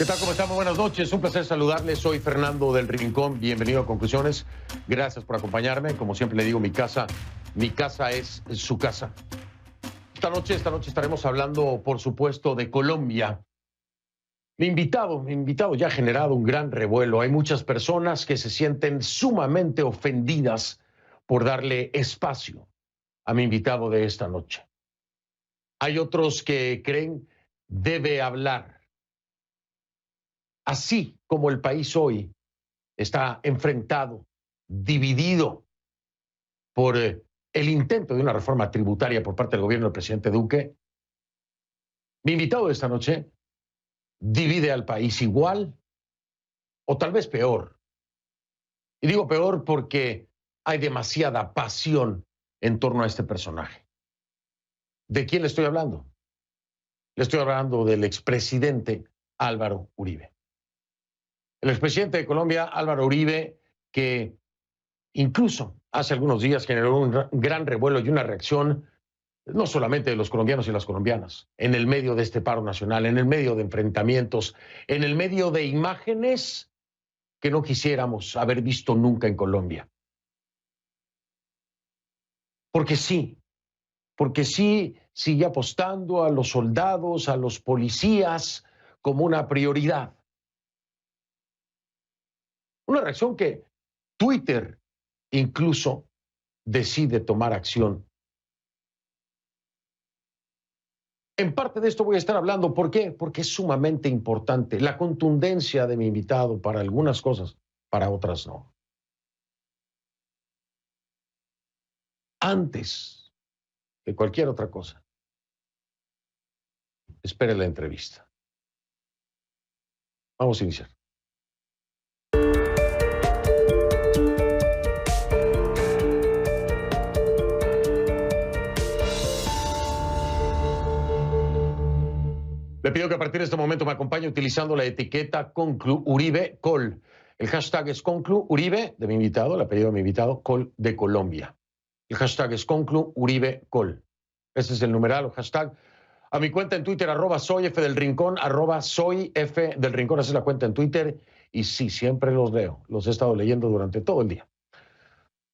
¿Qué tal? ¿Cómo estamos? Buenas noches. Un placer saludarles. Soy Fernando del Rincón. Bienvenido a Conclusiones. Gracias por acompañarme. Como siempre le digo, mi casa es su casa. Esta noche estaremos hablando, por supuesto, de Colombia. Mi invitado ya ha generado un gran revuelo. Hay muchas personas que se sienten sumamente ofendidas por darle espacio a mi invitado de esta noche. Hay otros que creen debe hablar. Así como el país hoy está enfrentado, dividido por el intento de una reforma tributaria por parte del gobierno del presidente Duque, mi invitado de esta noche divide al país igual o tal vez peor. Y digo peor porque hay demasiada pasión en torno a este personaje. ¿De quién le estoy hablando? Le estoy hablando del expresidente Álvaro Uribe. El expresidente de Colombia, Álvaro Uribe, que incluso hace algunos días generó un gran revuelo y una reacción, no solamente de los colombianos y las colombianas, en el medio de este paro nacional, en el medio de enfrentamientos, en el medio de imágenes que no quisiéramos haber visto nunca en Colombia. Porque sí sigue apostando a los soldados, a los policías como una prioridad. Una reacción que Twitter incluso decide tomar acción. En parte de esto voy a estar hablando. ¿Por qué? Porque es sumamente importante la contundencia de mi invitado para algunas cosas, para otras no. Antes de cualquier otra cosa, espere la entrevista. Vamos a iniciar. Le pido que a partir de este momento me acompañe utilizando la etiqueta ConcluUribe Col. El hashtag es ConcluUribe de mi invitado, el apellido de mi invitado, Col de Colombia. El hashtag es ConcluUribe Col. Ese es el numeral o hashtag. A mi cuenta en Twitter, @soyfdelrincón, @soyfdelrincón, esa es la cuenta en Twitter. Y sí, siempre los leo, los he estado leyendo durante todo el día.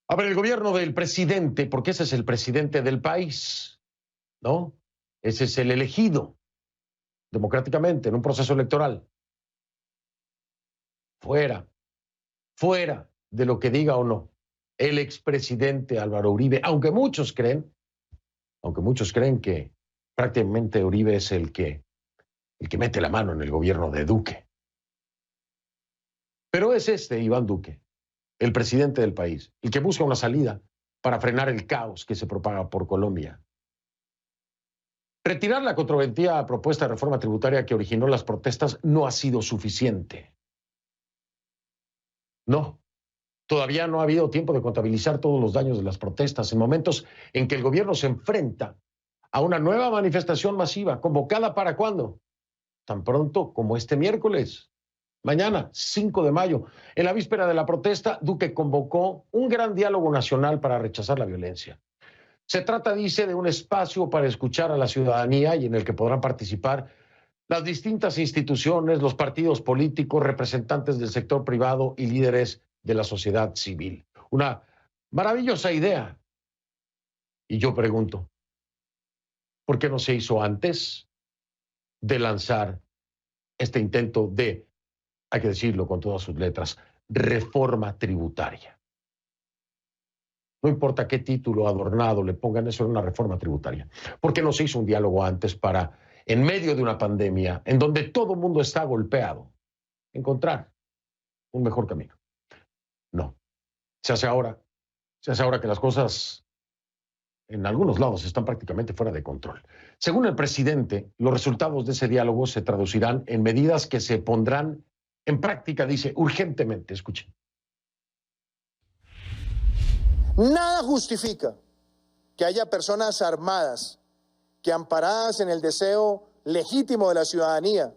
A ver, el gobierno del presidente, porque ese es el presidente del país, ¿no? Ese es el elegido democráticamente en un proceso electoral. Fuera de lo que diga o no el expresidente Álvaro Uribe, aunque muchos creen que prácticamente Uribe es el que mete la mano en el gobierno de Duque. Pero es Iván Duque, el presidente del país, el que busca una salida para frenar el caos que se propaga por Colombia. Retirar la controvertida propuesta de reforma tributaria que originó las protestas no ha sido suficiente. No, todavía no ha habido tiempo de contabilizar todos los daños de las protestas en momentos en que el gobierno se enfrenta a una nueva manifestación masiva, convocada ¿para cuándo? Tan pronto como este miércoles, mañana, 5 de mayo. En la víspera de la protesta, Duque convocó un gran diálogo nacional para rechazar la violencia. Se trata, dice, de un espacio para escuchar a la ciudadanía y en el que podrán participar las distintas instituciones, los partidos políticos, representantes del sector privado y líderes de la sociedad civil. Una maravillosa idea. Y yo pregunto, ¿por qué no se hizo antes de lanzar este intento de, hay que decirlo con todas sus letras, reforma tributaria? No importa qué título adornado le pongan, eso era una reforma tributaria. ¿Por qué no se hizo un diálogo antes para, en medio de una pandemia, en donde todo el mundo está golpeado, encontrar un mejor camino? No. Se hace ahora que las cosas en algunos lados están prácticamente fuera de control. Según el presidente, los resultados de ese diálogo se traducirán en medidas que se pondrán en práctica, dice, urgentemente. Escuchen. Nada justifica que haya personas armadas que, amparadas en el deseo legítimo de la ciudadanía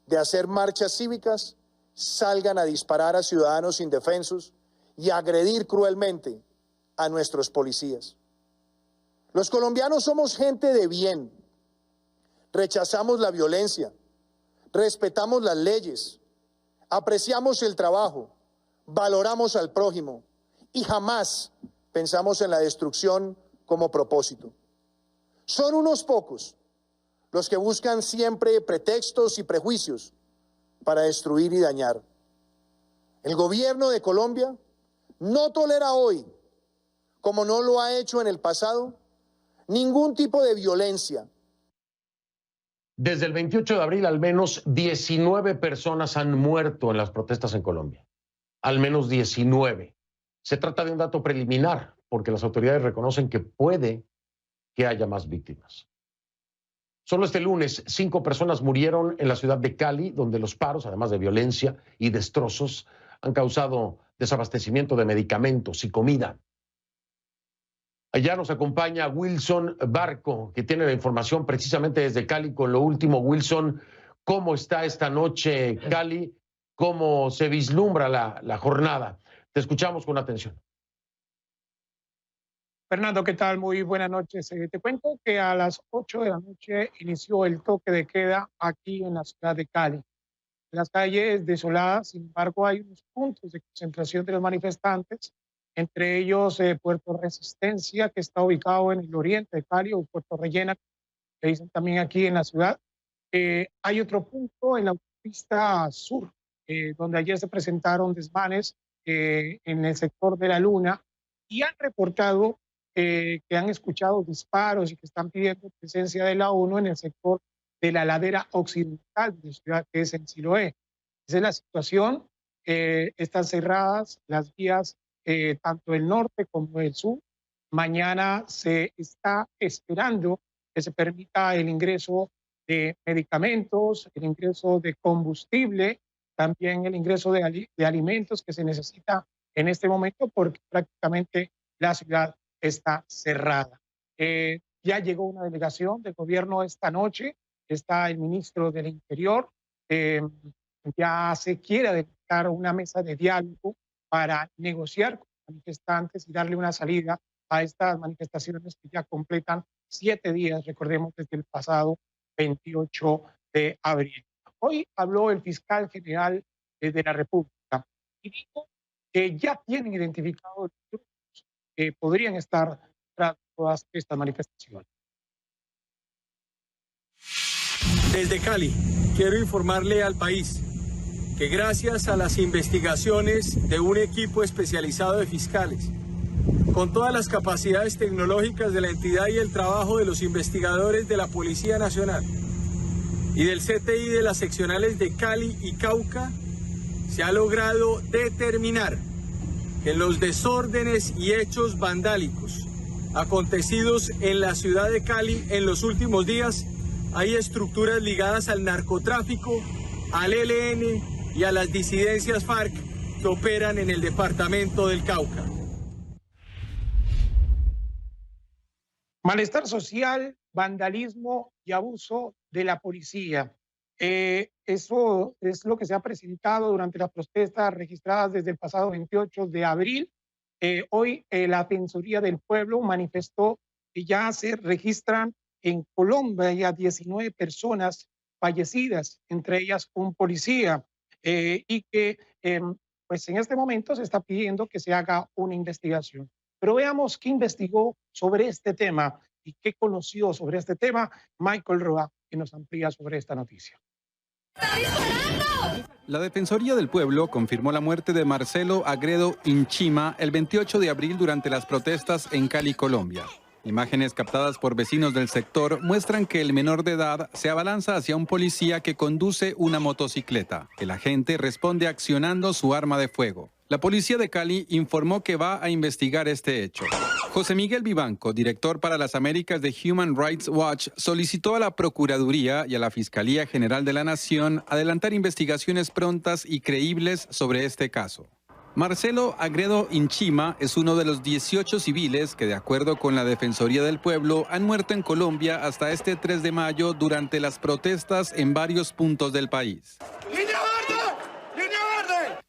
de hacer marchas cívicas, salgan a disparar a ciudadanos indefensos y a agredir cruelmente a nuestros policías. Los colombianos somos gente de bien, rechazamos la violencia, respetamos las leyes, apreciamos el trabajo, valoramos al prójimo y jamás pensamos en la destrucción como propósito. Son unos pocos los que buscan siempre pretextos y prejuicios para destruir y dañar. El gobierno de Colombia no tolera hoy, como no lo ha hecho en el pasado, ningún tipo de violencia. Desde el 28 de abril, al menos 19 personas han muerto en las protestas en Colombia. Al menos 19. Se trata de un dato preliminar, porque las autoridades reconocen que puede que haya más víctimas. Solo este lunes, 5 personas murieron en la ciudad de Cali, donde los paros, además de violencia y destrozos, han causado desabastecimiento de medicamentos y comida. Allá nos acompaña Wilson Barco, que tiene la información precisamente desde Cali con lo último. Wilson, ¿cómo está esta noche Cali? ¿Cómo se vislumbra la jornada? Te escuchamos con atención. Fernando, ¿qué tal? Muy buenas noches. Te cuento que a las 8 de la noche inició el toque de queda aquí en la ciudad de Cali. Las calles desoladas, sin embargo, hay unos puntos de concentración de los manifestantes, entre ellos Puerto Resistencia, que está ubicado en el oriente de Cali, o Puerto Rellena, que dicen también aquí en la ciudad. Hay otro punto en la autopista sur, donde ayer se presentaron desmanes en el sector de La Luna, y han reportado que han escuchado disparos y que están pidiendo presencia de la ONU en el sector de la ladera occidental de la ciudad, que es en Siloé. Esa es la situación. Están cerradas las vías, tanto el norte como el sur. Mañana se está esperando que se permita el ingreso de medicamentos, el ingreso de combustible, también el ingreso de alimentos que se necesita en este momento, porque prácticamente la ciudad está cerrada. Ya llegó una delegación del gobierno esta noche, está el ministro del Interior, ya se quiere adelantar una mesa de diálogo para negociar con los manifestantes y darle una salida a estas manifestaciones que ya completan 7 días, recordemos, desde el pasado 28 de abril. Hoy habló el fiscal general de la República y dijo que ya tienen identificados los grupos que podrían estar tras todas estas manifestaciones. Desde Cali, quiero informarle al país que gracias a las investigaciones de un equipo especializado de fiscales, con todas las capacidades tecnológicas de la entidad y el trabajo de los investigadores de la Policía Nacional y del CTI de las seccionales de Cali y Cauca, se ha logrado determinar que los desórdenes y hechos vandálicos acontecidos en la ciudad de Cali en los últimos días, hay estructuras ligadas al narcotráfico, al ELN y a las disidencias FARC que operan en el departamento del Cauca. Malestar social, vandalismo y abuso de la policía. Eso es lo que se ha presentado durante las protestas registradas desde el pasado 28 de abril. Hoy la Defensoría del Pueblo manifestó que ya se registran en Colombia ya 19 personas fallecidas, entre ellas un policía, y que pues en este momento se está pidiendo que se haga una investigación. Pero veamos qué investigó sobre este tema y qué conoció sobre este tema Michael Roa, que nos amplía sobre esta noticia. La Defensoría del Pueblo confirmó la muerte de Marcelo Agredo Inchima el 28 de abril durante las protestas en Cali, Colombia. Imágenes captadas por vecinos del sector muestran que el menor de edad se abalanza hacia un policía que conduce una motocicleta. El agente responde accionando su arma de fuego. La policía de Cali informó que va a investigar este hecho. José Miguel Vivanco, director para las Américas de Human Rights Watch, solicitó a la Procuraduría y a la Fiscalía General de la Nación adelantar investigaciones prontas y creíbles sobre este caso. Marcelo Agredo Inchima es uno de los 18 civiles que, de acuerdo con la Defensoría del Pueblo, han muerto en Colombia hasta este 3 de mayo durante las protestas en varios puntos del país.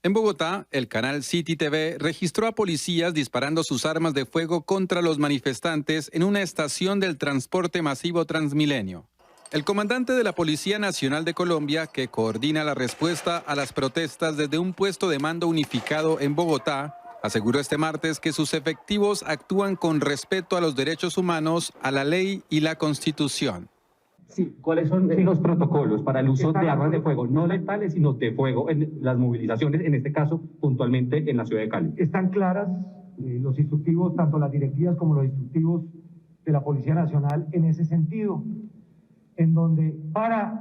En Bogotá, el canal City TV registró a policías disparando sus armas de fuego contra los manifestantes en una estación del transporte masivo Transmilenio. El comandante de la Policía Nacional de Colombia, que coordina la respuesta a las protestas desde un puesto de mando unificado en Bogotá, aseguró este martes que sus efectivos actúan con respeto a los derechos humanos, a la ley y la Constitución. Sí, ¿cuáles son los protocolos para el uso de armas de fuego, no letales, sino de fuego en las movilizaciones, en este caso, puntualmente en la ciudad de Cali? Están claras los instructivos, tanto las directivas como los instructivos de la Policía Nacional en ese sentido, en donde para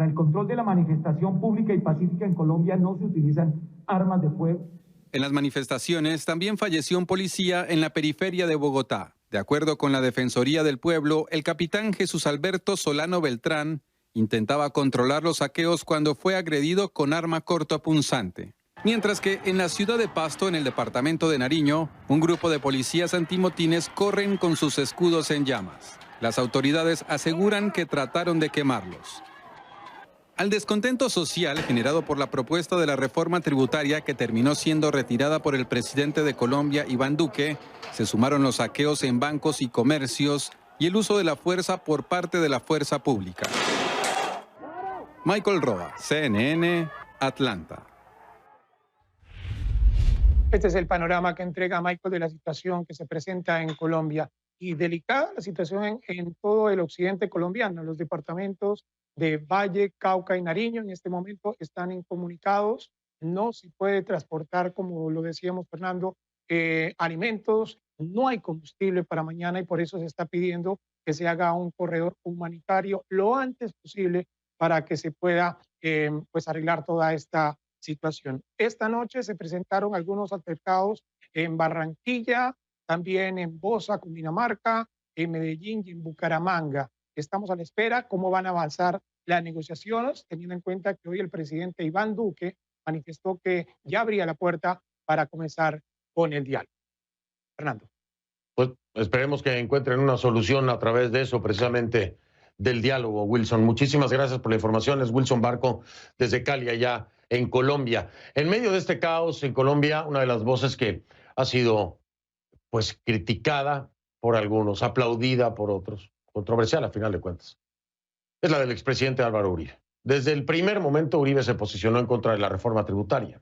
el control de la manifestación pública y pacífica en Colombia no se utilizan armas de fuego. En las manifestaciones también falleció un policía en la periferia de Bogotá. De acuerdo con la Defensoría del Pueblo, el capitán Jesús Alberto Solano Beltrán intentaba controlar los saqueos cuando fue agredido con arma cortopunzante. Mientras que en la ciudad de Pasto, en el departamento de Nariño, un grupo de policías antimotines corren con sus escudos en llamas. Las autoridades aseguran que trataron de quemarlos. Al descontento social generado por la propuesta de la reforma tributaria que terminó siendo retirada por el presidente de Colombia, Iván Duque, se sumaron los saqueos en bancos y comercios y el uso de la fuerza por parte de la fuerza pública. Michael Roa, CNN, Atlanta. Este es el panorama que entrega Michael de la situación que se presenta en Colombia. Y delicada la situación en todo el occidente colombiano. Los departamentos de Valle, Cauca y Nariño en este momento están incomunicados. No se puede transportar, como lo decíamos, Fernando, alimentos. No hay combustible para mañana y por eso se está pidiendo que se haga un corredor humanitario lo antes posible para que se pueda pues arreglar toda esta situación. Esta noche se presentaron algunos altercados en Barranquilla, también en Bosa, Cundinamarca, en Medellín y en Bucaramanga. Estamos a la espera cómo van a avanzar las negociaciones, teniendo en cuenta que hoy el presidente Iván Duque manifestó que ya abría la puerta para comenzar con el diálogo. Fernando. Pues esperemos que encuentren una solución a través de eso, precisamente del diálogo, Wilson. Muchísimas gracias por la información. Es Wilson Barco desde Cali, allá en Colombia. En medio de este caos en Colombia, una de las voces que ha sido pues criticada por algunos, aplaudida por otros, controversial a final de cuentas, es la del expresidente Álvaro Uribe. Desde el primer momento Uribe se posicionó en contra de la reforma tributaria,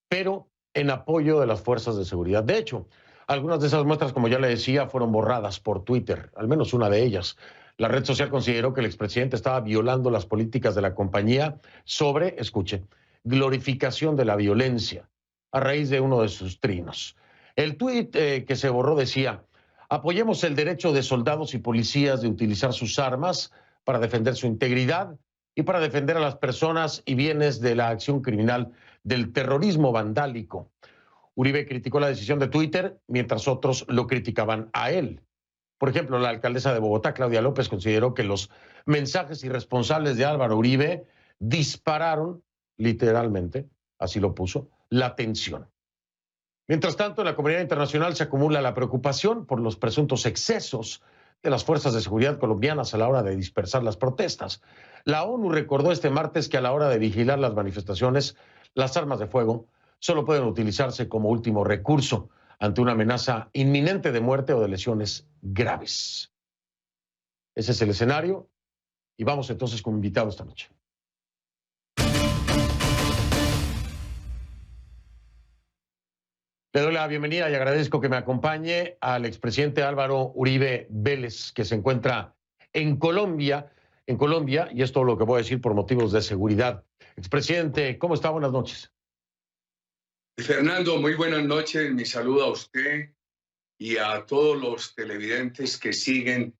pero en apoyo de las fuerzas de seguridad. De hecho, algunas de esas muestras, como ya le decía, fueron borradas por Twitter, al menos una de ellas. La red social consideró que el expresidente estaba violando las políticas de la compañía sobre, escuche, glorificación de la violencia, a raíz de uno de sus trinos. El tuit que se borró decía: apoyemos el derecho de soldados y policías de utilizar sus armas para defender su integridad y para defender a las personas y bienes de la acción criminal del terrorismo vandálico. Uribe criticó la decisión de Twitter mientras otros lo criticaban a él. Por ejemplo, la alcaldesa de Bogotá, Claudia López, consideró que los mensajes irresponsables de Álvaro Uribe dispararon, literalmente, así lo puso, la tensión. Mientras tanto, en la comunidad internacional se acumula la preocupación por los presuntos excesos de las fuerzas de seguridad colombianas a la hora de dispersar las protestas. La ONU recordó este martes que a la hora de vigilar las manifestaciones, las armas de fuego solo pueden utilizarse como último recurso ante una amenaza inminente de muerte o de lesiones graves. Ese es el escenario y vamos entonces con invitados esta noche. Le doy la bienvenida y agradezco que me acompañe al expresidente Álvaro Uribe Vélez, que se encuentra en Colombia, y es todo lo que voy a decir por motivos de seguridad. Expresidente, ¿cómo está? Buenas noches. Fernando, muy buenas noches. Mi saludo a usted y a todos los televidentes que siguen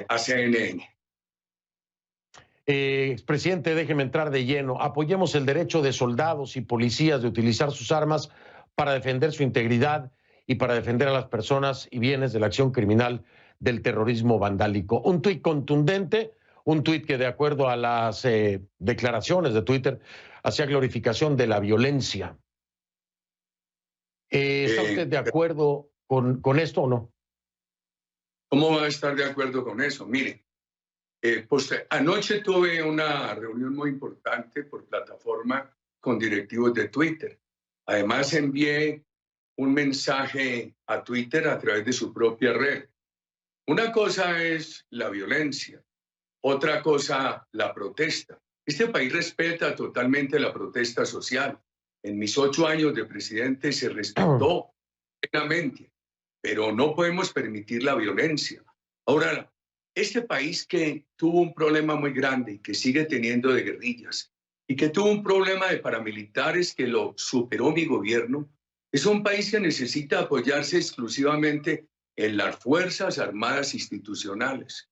a CNN. Expresidente, déjeme entrar de lleno. Apoyemos el derecho de soldados y policías de utilizar sus armas para defender su integridad y para defender a las personas y bienes de la acción criminal del terrorismo vandálico. Un tuit contundente, un tuit que de acuerdo a las declaraciones de Twitter hacía glorificación de la violencia. ¿Está usted de acuerdo con esto o no? ¿Cómo va a estar de acuerdo con eso? Mire, pues anoche tuve una reunión muy importante por plataforma con directivos de Twitter. Además envié un mensaje a Twitter a través de su propia red. Una cosa es la violencia Otra cosa, la protesta. Este país respeta totalmente la protesta social. En mis 8 años de presidente se respetó plenamente, pero no podemos permitir la violencia. Ahora, este país que tuvo un problema muy grande y que sigue teniendo de guerrillas y que tuvo un problema de paramilitares que lo superó mi gobierno, es un país que necesita apoyarse exclusivamente en las Fuerzas Armadas institucionales.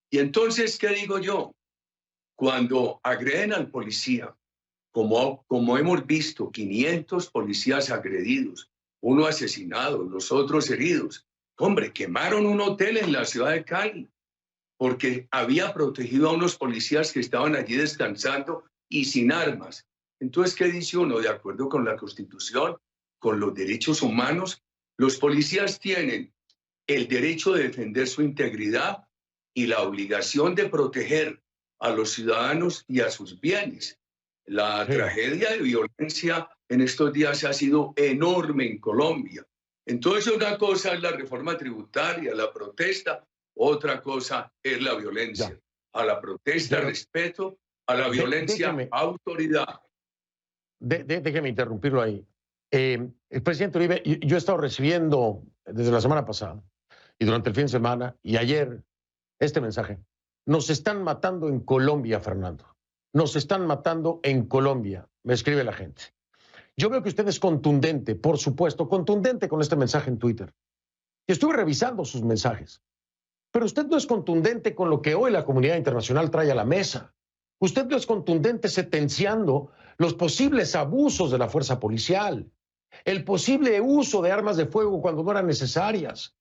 Y entonces, ¿qué digo yo? Cuando agreden al policía, como hemos visto, 500 policías agredidos, uno asesinado, los otros heridos. Hombre, quemaron un hotel en la ciudad de Cali porque había protegido a unos policías que estaban allí descansando y sin armas. Entonces, ¿qué dice uno? De acuerdo con la Constitución, con los derechos humanos, los policías tienen el derecho de defender su integridad y la obligación de proteger a los ciudadanos y a sus bienes. La tragedia de violencia en estos días ha sido enorme en Colombia. Entonces, una cosa es la reforma tributaria, la protesta, otra cosa es la violencia. Ya. A la protesta, respeto, a la violencia, autoridad. Déjeme interrumpirlo ahí. El presidente Uribe, yo he estado recibiendo desde la semana pasada y durante el fin de semana y ayer este mensaje. Nos están matando en Colombia, Fernando. Nos están matando en Colombia, me escribe la gente. Yo veo que usted es contundente, por supuesto, contundente con este mensaje en Twitter. Y estuve revisando sus mensajes. Pero usted no es contundente con lo que hoy la comunidad internacional trae a la mesa. Usted no es contundente sentenciando los posibles abusos de la fuerza policial, el posible uso de armas de fuego cuando no eran necesarias.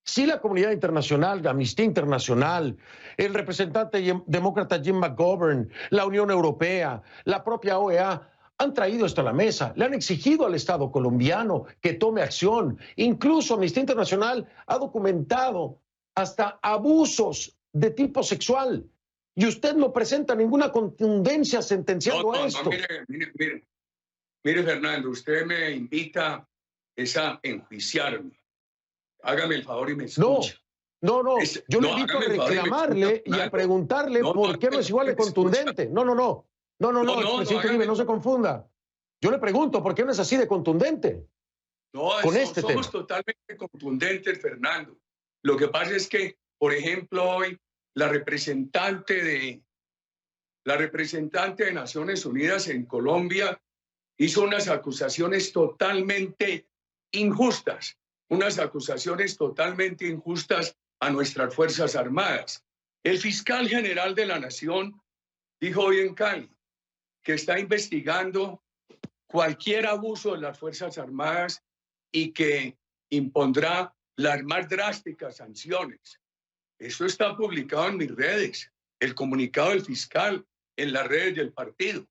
Sí, la comunidad internacional, la Amnistía Internacional, el representante demócrata Jim McGovern, la Unión Europea, la propia OEA han traído esto a la mesa, le han exigido al Estado colombiano que tome acción. Incluso Amnistía Internacional ha documentado hasta abusos de tipo sexual. Y usted no presenta ninguna contundencia sentenciando esto. Mire, Fernando, usted me invita a enjuiciarme. Hágame el favor y me escucha. No, yo le invito a reclamarle y a preguntarle por qué no es igual de contundente. No, presidente Uribe, no se confunda. Yo le pregunto por qué no es así de contundente. Somos totalmente contundentes, Fernando. Lo que pasa es que, por ejemplo, hoy la representante de Naciones Unidas en Colombia hizo unas acusaciones totalmente injustas, a nuestras Fuerzas Armadas. El fiscal general de la Nación dijo hoy en Cali que está investigando cualquier abuso de las Fuerzas Armadas y que impondrá las más drásticas sanciones. Eso está publicado en mis redes, el comunicado del fiscal en las redes del partido.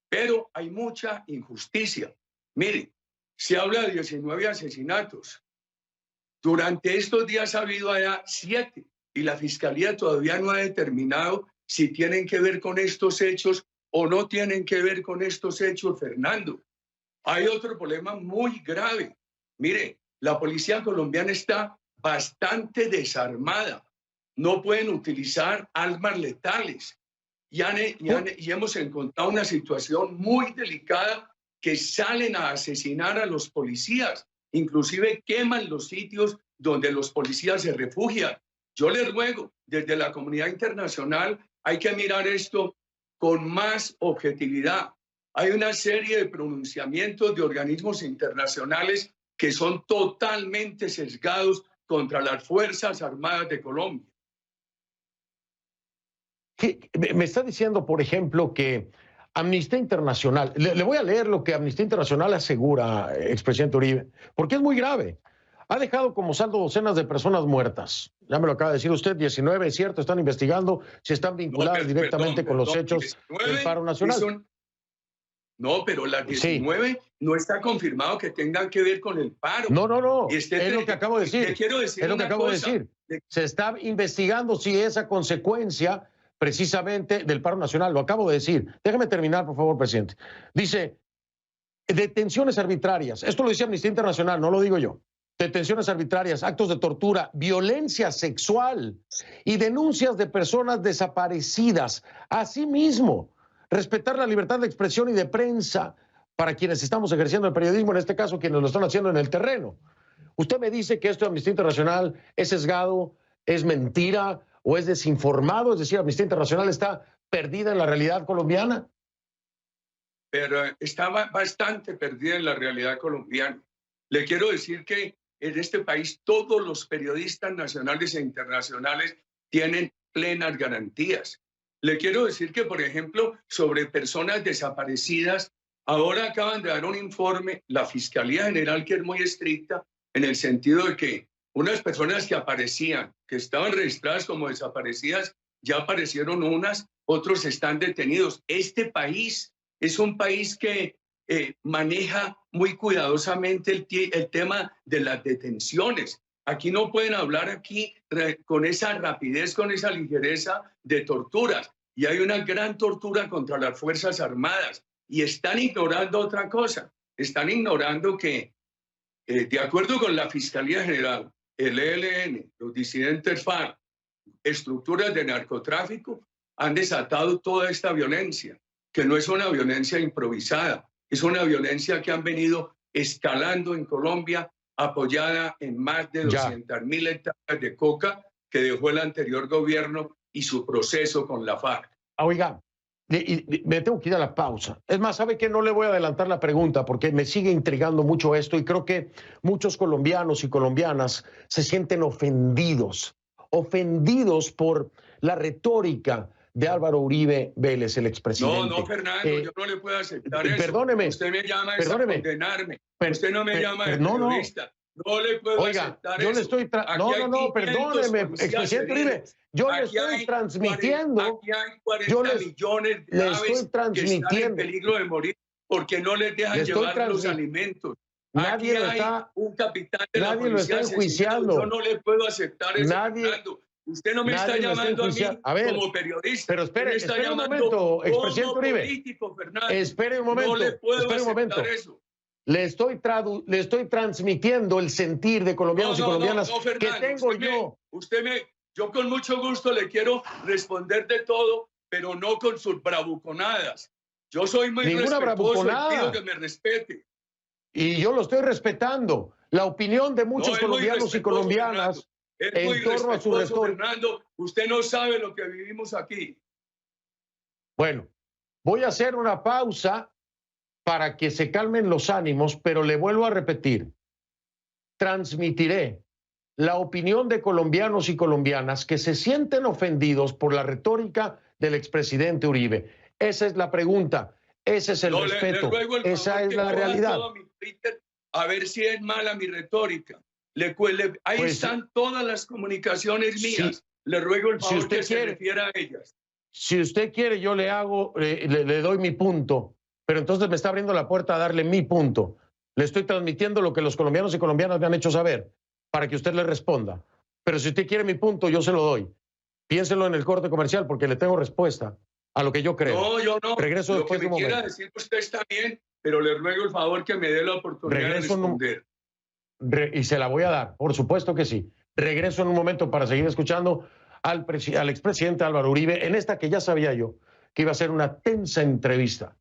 Pero hay mucha injusticia. Mire, se habla de 19 asesinatos. Durante estos días ha habido allá 7 y la Fiscalía todavía no ha determinado si tienen que ver con estos hechos o no tienen que ver con estos hechos, Fernando. Hay otro problema muy grave. Mire, la policía colombiana está bastante desarmada. No pueden utilizar armas letales. Y hemos encontrado una situación muy delicada que salen a asesinar a los policías. Inclusive queman los sitios donde los policías se refugian. Yo les ruego, desde la comunidad internacional, hay que mirar esto con más objetividad. Hay una serie de pronunciamientos de organismos internacionales que son totalmente sesgados contra las Fuerzas Armadas de Colombia. Me está diciendo, por ejemplo, que Amnistía Internacional, le voy a leer lo que Amnistía Internacional asegura, expresidente Uribe, porque es muy grave. Ha dejado como saldo docenas de personas muertas. Ya me lo acaba de decir usted, 19, es cierto, están investigando si están vinculadas directamente con los hechos del paro nacional. No, pero las 19 no está confirmado que tengan que ver con el paro. No. Es lo que acabo de decir. Es lo que acabo de decir. Se está investigando si esa consecuencia precisamente del paro nacional. Lo acabo de decir. Déjeme terminar, por favor, presidente. Dice, detenciones arbitrarias. Esto lo dice Amnistía Internacional, no lo digo yo. detenciones arbitrarias, actos de tortura, violencia sexual y denuncias de personas desaparecidas. Asimismo, respetar la libertad de expresión y de prensa para quienes estamos ejerciendo el periodismo, en este caso quienes lo están haciendo en el terreno. Usted me dice que esto de Amnistía Internacional es sesgado, es mentira o es desinformado, es decir, Amnistía Internacional está perdida en la realidad colombiana. Pero estaba bastante perdida en la realidad colombiana. Le quiero decir que en este país todos los periodistas nacionales e internacionales tienen plenas garantías. Le quiero decir que, por ejemplo, sobre personas desaparecidas, ahora acaban de dar un informe, la Fiscalía General, que es muy estricta, en el sentido de que unas personas que aparecían, que estaban registradas como desaparecidas, ya aparecieron unas, otros están detenidos. Este país es un país que maneja muy cuidadosamente el tema de las detenciones. Aquí no pueden hablar con esa rapidez, con esa ligereza de torturas. Y hay una gran tortura contra las Fuerzas Armadas. Y están ignorando otra cosa. Están ignorando que, de acuerdo con la Fiscalía General, el ELN, los disidentes FARC, estructuras de narcotráfico, han desatado toda esta violencia, que no es una violencia improvisada, es una violencia que han venido escalando en Colombia, apoyada en más de 200.000 hectáreas de coca que dejó el anterior gobierno y su proceso con la FARC. Oiga, me tengo que ir a la pausa. Es más, ¿sabe qué? No le voy a adelantar la pregunta porque me sigue intrigando mucho esto y creo que muchos colombianos y colombianas se sienten ofendidos por la retórica de Álvaro Uribe Vélez, el expresidente. No, Fernando, yo no le puedo aceptar eso. Perdóneme. Usted me llama a condenarme. Usted no me llama de periodista. No le puedo aceptar yo eso. Le estoy perdóneme, expresidente Uribe. Yo le estoy transmitiendo. Aquí hay 40 millones de aves que están en peligro de morir porque no les dejan llevar los alimentos. Nadie aquí hay un capitán de la policía lo está enjuiciando. Yo no le puedo aceptar eso, Fernando. Usted no me está llamando a mí como periodista. Pero espere un momento, expresidente Uribe. Político, Fernando. Espere un momento. No le puedo aceptar eso. Le estoy transmitiendo el sentir de colombianos y colombianas Fernando, que tengo yo. Yo con mucho gusto le quiero responder de todo, pero no con sus bravuconadas. Yo soy muy respetuoso y pido que me respete. Y yo lo estoy respetando. La opinión de muchos colombianos y colombianas en torno a su retórica. Fernando, usted no sabe lo que vivimos aquí. Bueno, voy a hacer una pausa para que se calmen los ánimos, pero le vuelvo a repetir, transmitiré la opinión de colombianos y colombianas que se sienten ofendidos por la retórica del expresidente Uribe. Esa es la pregunta, ese es el respeto, esa es la realidad. A ver si es mala mi retórica. Ahí están todas las comunicaciones mías. Sí, le ruego el favor que se refiera a ellas. Si usted quiere, yo le doy mi punto, pero entonces me está abriendo la puerta a darle mi punto. Le estoy transmitiendo lo que los colombianos y colombianas me han hecho saber para que usted le responda. Pero si usted quiere mi punto, yo se lo doy. Piénselo en el corte comercial porque le tengo respuesta a lo que yo creo. No, yo no. Regreso después de un momento. Lo que me quiera decir usted está bien, pero le ruego el favor que me dé la oportunidad de responder. Y se la voy a dar, por supuesto que sí. Regreso en un momento para seguir escuchando al expresidente Álvaro Uribe en esta que ya sabía yo que iba a ser una tensa entrevista.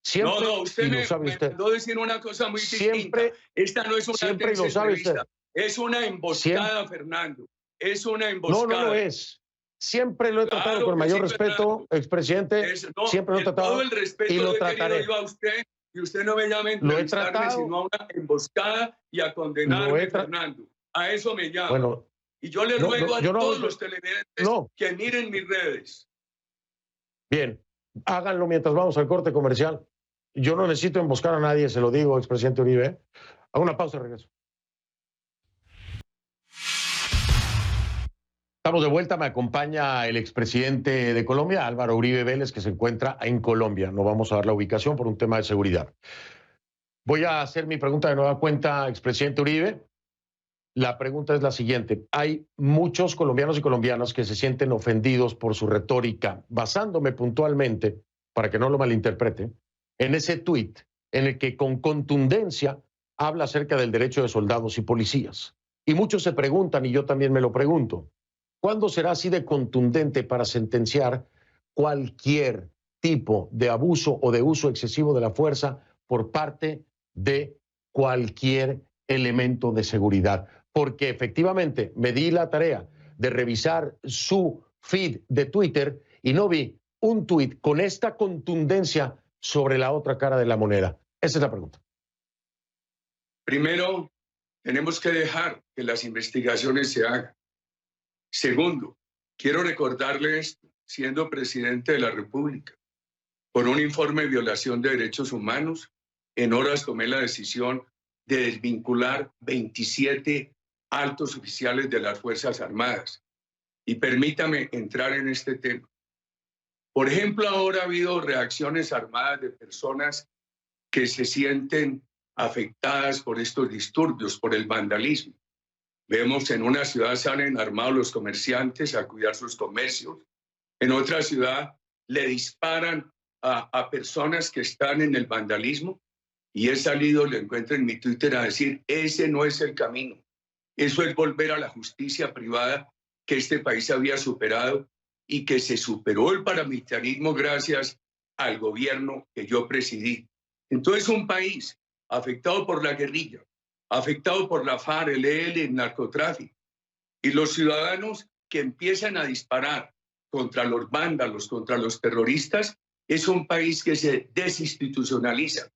Siempre, usted me mandó decir una cosa muy distinta. Esta no es una tensa entrevista. Es una emboscada, Fernando. Es una emboscada. No lo es. Siempre lo he tratado con el mayor respeto, expresidente. Siempre lo he tratado todo el respeto y lo trataré. Yo a usted, y usted no me llame a entrevistarme, sino a una emboscada y a condenarme, Fernando. A eso me llama. Bueno, y yo le ruego a todos los televidentes que miren mis redes. Bien, háganlo mientras vamos al corte comercial. Yo no necesito emboscar a nadie, se lo digo, expresidente Uribe. Hago una pausa y regreso. Estamos de vuelta, me acompaña el expresidente de Colombia, Álvaro Uribe Vélez, que se encuentra en Colombia. No vamos a dar la ubicación por un tema de seguridad. Voy a hacer mi pregunta de nueva cuenta, expresidente Uribe. La pregunta es la siguiente. Hay muchos colombianos y colombianas que se sienten ofendidos por su retórica, basándome puntualmente, para que no lo malinterprete, en ese tuit en el que con contundencia habla acerca del derecho de soldados y policías. Y muchos se preguntan, y yo también me lo pregunto, ¿cuándo será así de contundente para sentenciar cualquier tipo de abuso o de uso excesivo de la fuerza por parte de cualquier elemento de seguridad? Porque efectivamente me di la tarea de revisar su feed de Twitter y no vi un tuit con esta contundencia sobre la otra cara de la moneda. Esa es la pregunta. Primero, tenemos que dejar que las investigaciones se hagan. Segundo, quiero recordarles, siendo presidente de la República, por un informe de violación de derechos humanos, en horas tomé la decisión de desvincular 27 altos oficiales de las Fuerzas Armadas. Y permítame entrar en este tema. Por ejemplo, ahora ha habido reacciones armadas de personas que se sienten afectadas por estos disturbios, por el vandalismo. Vemos en una ciudad salen armados los comerciantes a cuidar sus comercios. En otra ciudad le disparan a personas que están en el vandalismo y he salido, le encuentro en mi Twitter a decir, ese no es el camino. Eso es volver a la justicia privada que este país había superado y que se superó el paramilitarismo gracias al gobierno que yo presidí. Entonces un país afectado por la guerrilla, afectado por la FARC, el EL, el narcotráfico, y los ciudadanos que empiezan a disparar contra los vándalos, contra los terroristas, es un país que se desinstitucionaliza.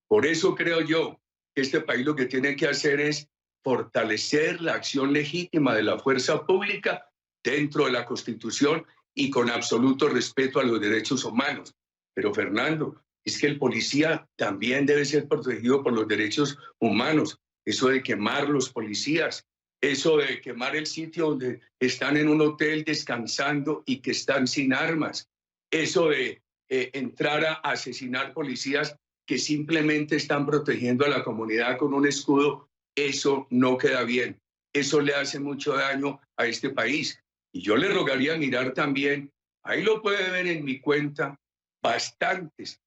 Por eso creo yo que este país lo que tiene que hacer es fortalecer la acción legítima de la fuerza pública dentro de la Constitución y con absoluto respeto a los derechos humanos. Pero Fernando, es que el policía también debe ser protegido por los derechos humanos. Eso de quemar los policías, eso de quemar el sitio donde están en un hotel descansando y que están sin armas, eso de entrar a asesinar policías que simplemente están protegiendo a la comunidad con un escudo, eso no queda bien. Eso le hace mucho daño a este país. Y yo le rogaría mirar también, ahí lo puede ver en mi cuenta, bastantes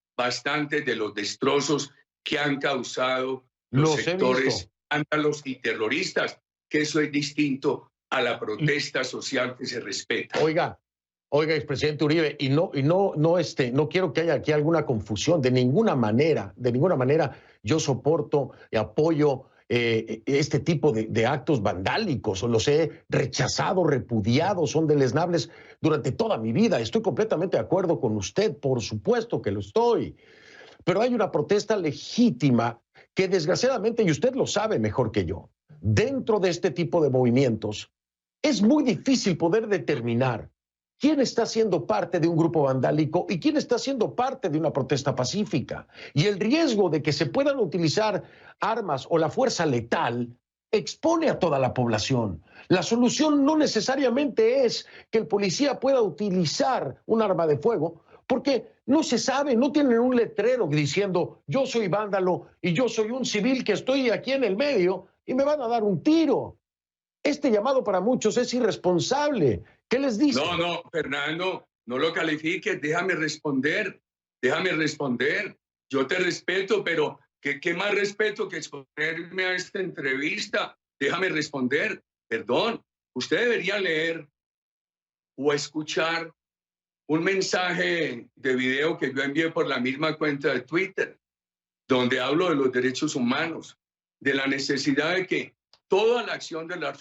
de los destrozos que han causado los sectores vándalos y terroristas, que eso es distinto a la protesta social que se respeta. Oiga, expresidente Uribe, no quiero que haya aquí alguna confusión, de ninguna manera yo soporto y apoyo este tipo de actos vandálicos, los he rechazado, repudiado, son deleznables durante toda mi vida. Estoy completamente de acuerdo con usted, por supuesto que lo estoy. Pero hay una protesta legítima que desgraciadamente, y usted lo sabe mejor que yo, dentro de este tipo de movimientos es muy difícil poder determinar quién está siendo parte de un grupo vandálico y quién está siendo parte de una protesta pacífica. Y el riesgo de que se puedan utilizar armas o la fuerza letal expone a toda la población. La solución no necesariamente es que el policía pueda utilizar un arma de fuego, porque no se sabe, no tienen un letrero diciendo yo soy vándalo y yo soy un civil que estoy aquí en el medio y me van a dar un tiro. Este llamado para muchos es irresponsable. ¿Qué les dice? No, Fernando, no lo califiques, déjame responder. Yo te respeto, pero ¿qué más respeto que exponerme a esta entrevista? Déjame responder. Perdón, usted debería leer o escuchar un mensaje de video que yo envié por la misma cuenta de Twitter, donde hablo de los derechos humanos, de la necesidad de que toda la acción de la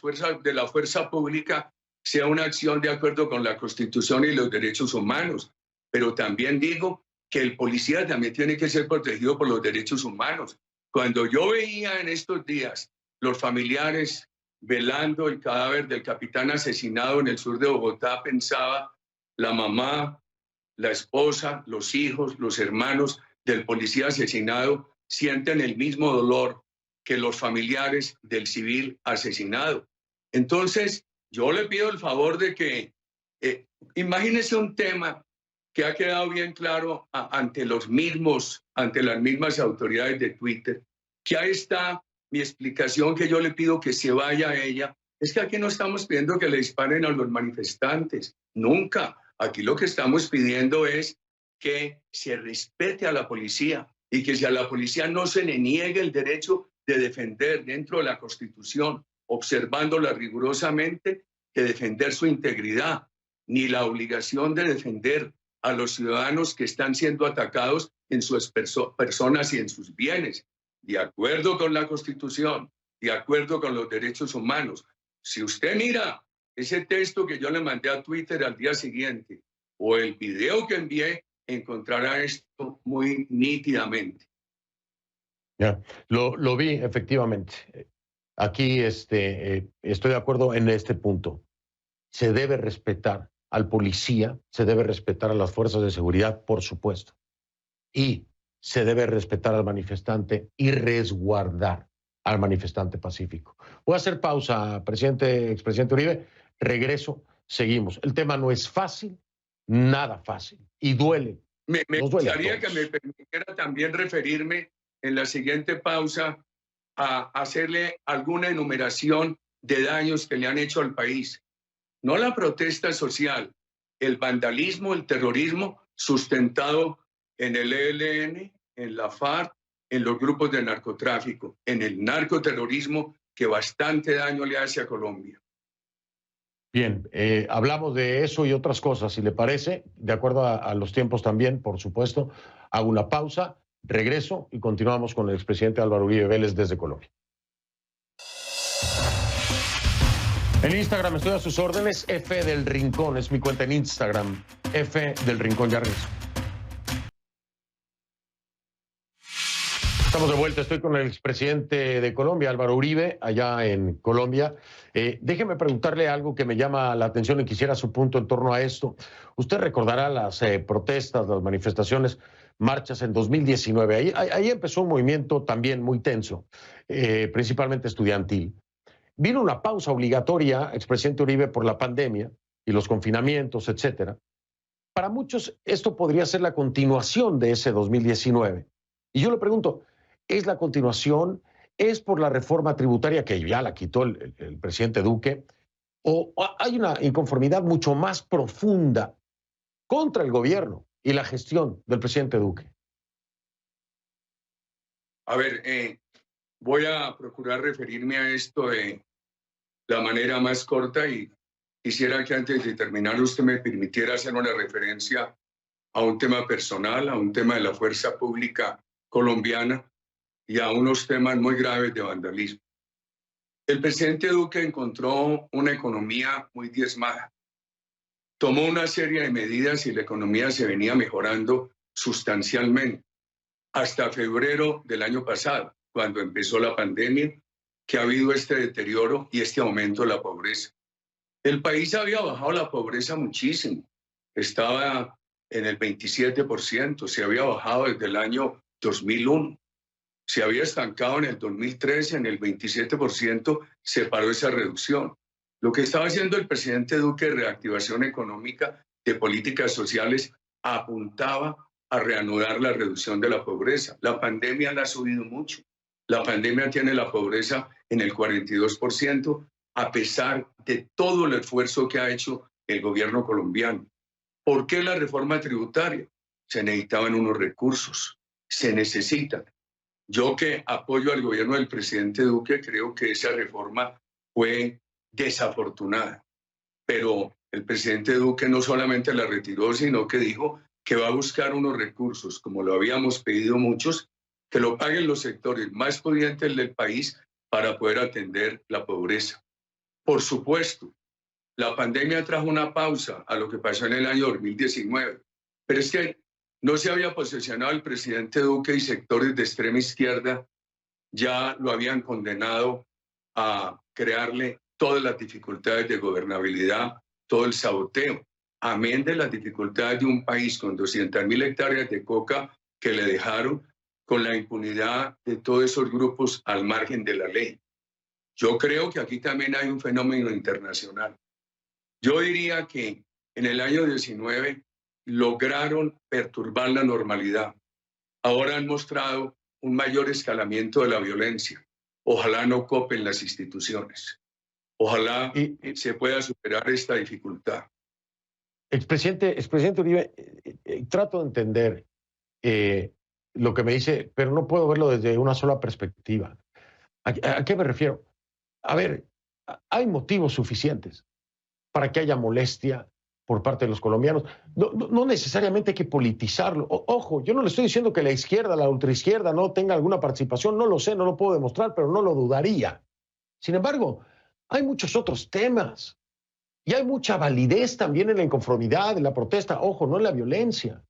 fuerza pública sea una acción de acuerdo con la Constitución y los derechos humanos. Pero también digo que el policía también tiene que ser protegido por los derechos humanos. Cuando yo veía en estos días los familiares velando el cadáver del capitán asesinado en el sur de Bogotá, pensaba, la mamá, la esposa, los hijos, los hermanos del policía asesinado sienten el mismo dolor que los familiares del civil asesinado. Entonces, yo le pido el favor de que imagínese un tema que ha quedado bien claro ante las mismas autoridades de Twitter, que ahí está mi explicación, que yo le pido que se vaya a ella. Es que aquí no estamos pidiendo que le disparen a los manifestantes, nunca. Aquí lo que estamos pidiendo es que se respete a la policía y que si a la policía no se le niegue el derecho de defender dentro de la Constitución, observándola rigurosamente, que defender su integridad, ni la obligación de defender a los ciudadanos que están siendo atacados en sus personas y en sus bienes, de acuerdo con la Constitución, de acuerdo con los derechos humanos. Si usted mira ese texto que yo le mandé a Twitter al día siguiente o el video que envié, encontrará esto muy nítidamente. Ya, lo vi efectivamente. Aquí estoy de acuerdo en este punto. Se debe respetar al policía, se debe respetar a las fuerzas de seguridad, por supuesto. Y se debe respetar al manifestante y resguardar al manifestante pacífico. Voy a hacer pausa, expresidente Uribe. Regreso, seguimos. El tema no es fácil, nada fácil. Y duele. Me gustaría que me permitiera también referirme en la siguiente pausa a hacerle alguna enumeración de daños que le han hecho al país. No la protesta social, el vandalismo, el terrorismo sustentado en el ELN, en la FARC, en los grupos de narcotráfico, en el narcoterrorismo que bastante daño le hace a Colombia. Bien, hablamos de eso y otras cosas, si le parece, de acuerdo a los tiempos también, por supuesto. Hago una pausa, regreso y continuamos con el expresidente Álvaro Uribe Vélez desde Colombia. En Instagram estoy a sus órdenes, F del Rincón, es mi cuenta en Instagram, F del Rincón, ya regreso. Estamos de vuelta, estoy con el expresidente de Colombia, Álvaro Uribe, allá en Colombia. Déjeme preguntarle algo que me llama la atención y quisiera su punto en torno a esto. Usted recordará las protestas, las manifestaciones, marchas en 2019. Ahí empezó un movimiento también muy tenso, principalmente estudiantil. Vino una pausa obligatoria, expresidente Uribe, por la pandemia y los confinamientos, etcétera. Para muchos esto podría ser la continuación de ese 2019. Y yo le pregunto, ¿es la continuación? ¿Es por la reforma tributaria que ya la quitó el presidente Duque? ¿O hay una inconformidad mucho más profunda contra el gobierno y la gestión del presidente Duque? A ver, voy a procurar referirme a esto de la manera más corta y quisiera que antes de terminar usted me permitiera hacer una referencia a un tema personal, a un tema de la fuerza pública colombiana y a unos temas muy graves de vandalismo. El presidente Duque encontró una economía muy diezmada. Tomó una serie de medidas y la economía se venía mejorando sustancialmente hasta febrero del año pasado, cuando empezó la pandemia, que ha habido este deterioro y este aumento de la pobreza. El país había bajado la pobreza muchísimo. Estaba en el 27%, se había bajado desde el año 2001. Se había estancado en el 2013, en el 27%, se paró esa reducción. Lo que estaba haciendo el presidente Duque de reactivación económica, de políticas sociales, apuntaba a reanudar la reducción de la pobreza. La pandemia la ha subido mucho. La pandemia tiene la pobreza en el 42%, a pesar de todo el esfuerzo que ha hecho el gobierno colombiano. ¿Por qué la reforma tributaria? Se necesitaban unos recursos, se necesitan. Yo que apoyo al gobierno del presidente Duque, creo que esa reforma fue desafortunada. Pero el presidente Duque no solamente la retiró, sino que dijo que va a buscar unos recursos, como lo habíamos pedido muchos, que lo paguen los sectores más pudientes del país para poder atender la pobreza. Por supuesto, la pandemia trajo una pausa a lo que pasó en el año 2019, pero es que no se había posesionado el presidente Duque y sectores de extrema izquierda ya lo habían condenado a crearle todas las dificultades de gobernabilidad, todo el saboteo, amén de las dificultades de un país con 200.000 hectáreas de coca que le dejaron, con la impunidad de todos esos grupos al margen de la ley. Yo creo que aquí también hay un fenómeno internacional. Yo diría que en el año 19 lograron perturbar la normalidad. Ahora han mostrado un mayor escalamiento de la violencia. Ojalá no copen las instituciones. Ojalá se pueda superar esta dificultad. Expresidente Uribe, trato de entender lo que me dice, pero no puedo verlo desde una sola perspectiva. ¿A qué me refiero? A ver, hay motivos suficientes para que haya molestia por parte de los colombianos. No necesariamente hay que politizarlo. Ojo, yo no le estoy diciendo que la izquierda, la ultraizquierda no tenga alguna participación, no lo sé, no lo puedo demostrar, pero no lo dudaría. Sin embargo, hay muchos otros temas y hay mucha validez también en la inconformidad, en la protesta, ojo, no en la violencia.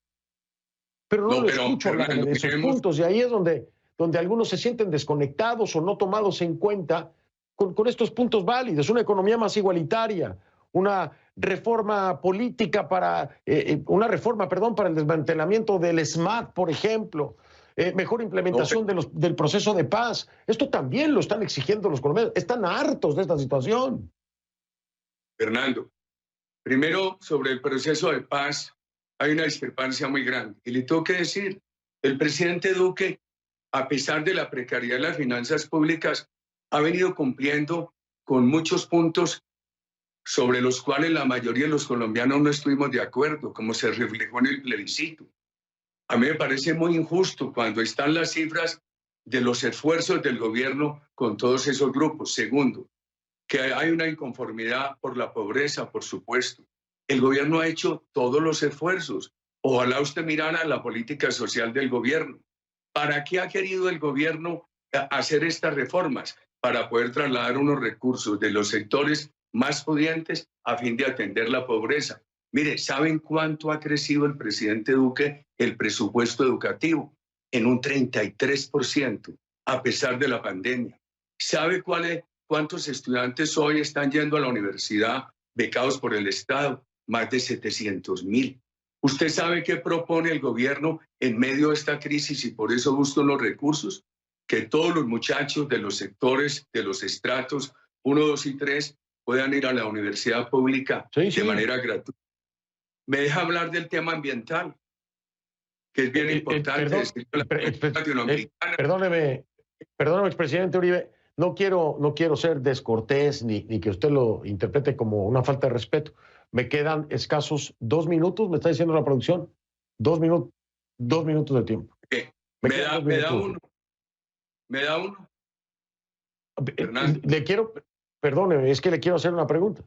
Pero no lo escucho hablar de esos puntos y ahí es donde algunos se sienten desconectados o no tomados en cuenta con estos puntos válidos, una economía más igualitaria, una reforma política para el desmantelamiento del SMAT, por ejemplo, mejor implementación del proceso de paz. Esto también lo están exigiendo los colombianos. Están hartos de esta situación. Fernando, primero sobre el proceso de paz hay una discrepancia muy grande. Y le tengo que decir, el presidente Duque, a pesar de la precariedad de las finanzas públicas, ha venido cumpliendo con muchos puntos sobre los cuales la mayoría de los colombianos no estuvimos de acuerdo, como se reflejó en el plebiscito. A mí me parece muy injusto cuando están las cifras de los esfuerzos del gobierno con todos esos grupos. Segundo, que hay una inconformidad por la pobreza, por supuesto. El gobierno ha hecho todos los esfuerzos. Ojalá usted mirara la política social del gobierno. ¿Para qué ha querido el gobierno hacer estas reformas? Para poder trasladar unos recursos de los sectores más pudientes a fin de atender la pobreza. Mire, ¿saben cuánto ha crecido el presidente Duque el presupuesto educativo? En un 33%, a pesar de la pandemia. ¿Sabe cuántos estudiantes hoy están yendo a la universidad becados por el Estado? Más de 700.000. ¿Usted sabe qué propone el gobierno en medio de esta crisis y por eso buscan los recursos? Que todos los muchachos de los sectores, de los estratos 1, 2 y 3 puedan ir a la universidad pública de manera gratuita. Me deja hablar del tema ambiental, que es bien importante. Perdóneme, expresidente Uribe, no quiero ser descortés ni que usted lo interprete como una falta de respeto. Me quedan escasos 2 minutos, me está diciendo la producción. 2 minutos de tiempo. Me da uno. Perdóneme, es que le quiero hacer una pregunta.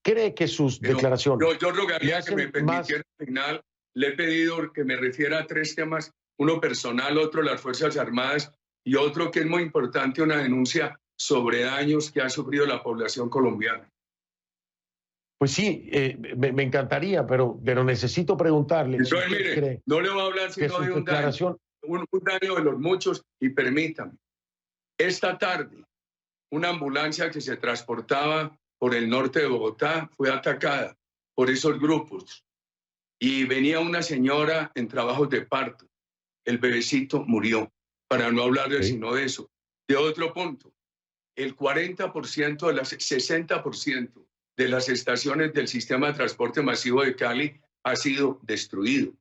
¿Cree que sus declaraciones... Yo rogaría que me permitiera al final, le he pedido que me refiera a 3 temas, uno personal, otro las Fuerzas Armadas y otro que es muy importante, una denuncia sobre daños que ha sufrido la población colombiana. Pues sí, me encantaría, pero necesito preguntarle. Entonces, mire, no le voy a hablar sino de un daño de los muchos, y permítame. Esta tarde, una ambulancia que se transportaba por el norte de Bogotá fue atacada por esos grupos y venía una señora en trabajos de parto. El bebecito murió, para no hablar sino de eso. De otro punto, el 40% de las 60% de las estaciones del sistema de transporte masivo de Cali ha sido destruido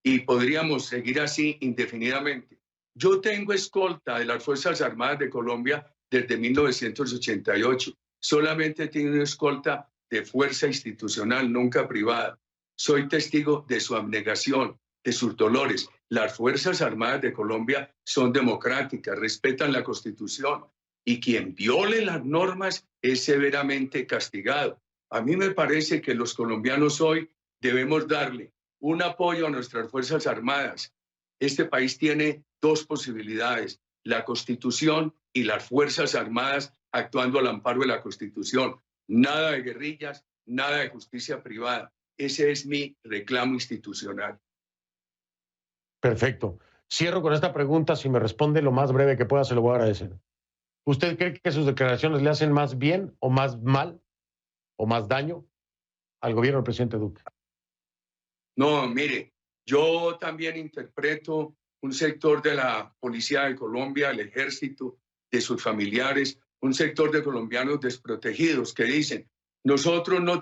y podríamos seguir así indefinidamente. Yo tengo escolta de las Fuerzas Armadas de Colombia desde 1988. Solamente tiene una escolta de fuerza institucional, nunca privada. Soy testigo de su abnegación, de sus dolores. Las Fuerzas Armadas de Colombia son democráticas, respetan la Constitución y quien viole las normas es severamente castigado. A mí me parece que los colombianos hoy debemos darle un apoyo a nuestras Fuerzas Armadas. Este país tiene 2 posibilidades, la Constitución y las Fuerzas Armadas actuando al amparo de la Constitución. Nada de guerrillas, nada de justicia privada. Ese es mi reclamo institucional. Perfecto. Cierro con esta pregunta. Si me responde lo más breve que pueda, se lo voy a agradecer. ¿Usted cree que sus declaraciones le hacen más bien o más mal o más daño al gobierno del presidente Duque? No, mire, yo también interpreto un sector de la Policía de Colombia, el Ejército, de sus familiares, un sector de colombianos desprotegidos que dicen, nosotros no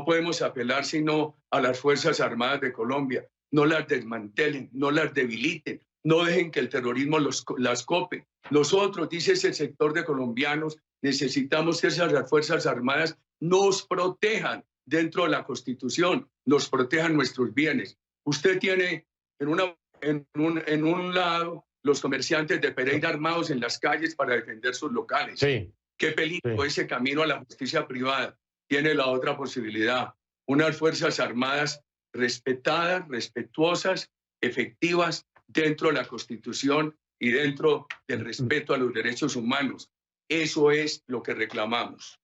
podemos apelar sino a las Fuerzas Armadas de Colombia, no las desmantelen, no las debiliten, no dejen que el terrorismo las cope. Nosotros, dice ese sector de colombianos, necesitamos que esas Fuerzas Armadas nos protejan dentro de la Constitución, nos protejan nuestros bienes. Usted tiene en un lado los comerciantes de Pereira armados en las calles para defender sus locales. Sí. Qué peligro Sí. ese camino a la justicia privada. Tiene la otra posibilidad. Unas Fuerzas Armadas respetadas, respetuosas, efectivas dentro de la Constitución y dentro del respeto a los derechos humanos. Eso es lo que reclamamos.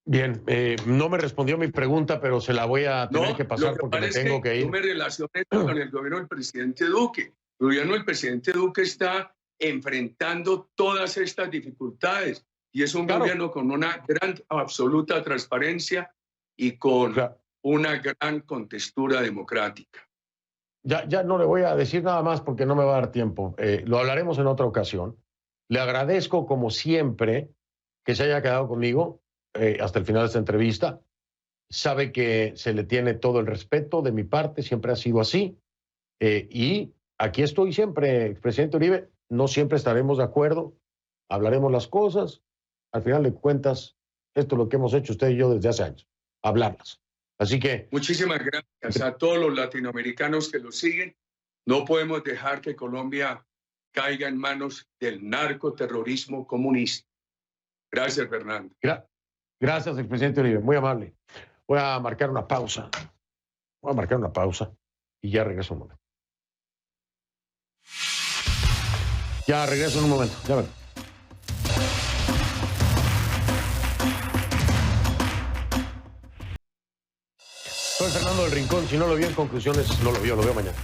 Bien, no me respondió mi pregunta, pero se la voy a tener que pasar porque me tengo que ir. Yo me relacioné con el gobierno del presidente Duque. El gobierno del presidente Duque está enfrentando todas estas dificultades y es un gobierno con una gran absoluta transparencia y con una gran contextura democrática. Ya no le voy a decir nada más porque no me va a dar tiempo. Lo hablaremos en otra ocasión. Le agradezco, como siempre, que se haya quedado conmigo hasta el final de esta entrevista. Sabe que se le tiene todo el respeto de mi parte, siempre ha sido así. Y aquí estoy siempre, expresidente Uribe. No siempre estaremos de acuerdo, hablaremos las cosas. Al final de cuentas, esto es lo que hemos hecho usted y yo desde hace años, hablarlas. Así que... Muchísimas gracias a todos los latinoamericanos que lo siguen. No podemos dejar que Colombia caiga en manos del narcoterrorismo comunista. Gracias, Fernando. Gracias, expresidente Uribe, muy amable. Voy a marcar una pausa. Y ya regreso un momento. Ya regreso en un momento. Ya ven. Soy Fernando del Rincón. Si no lo vio en conclusiones, no lo vio, lo veo mañana.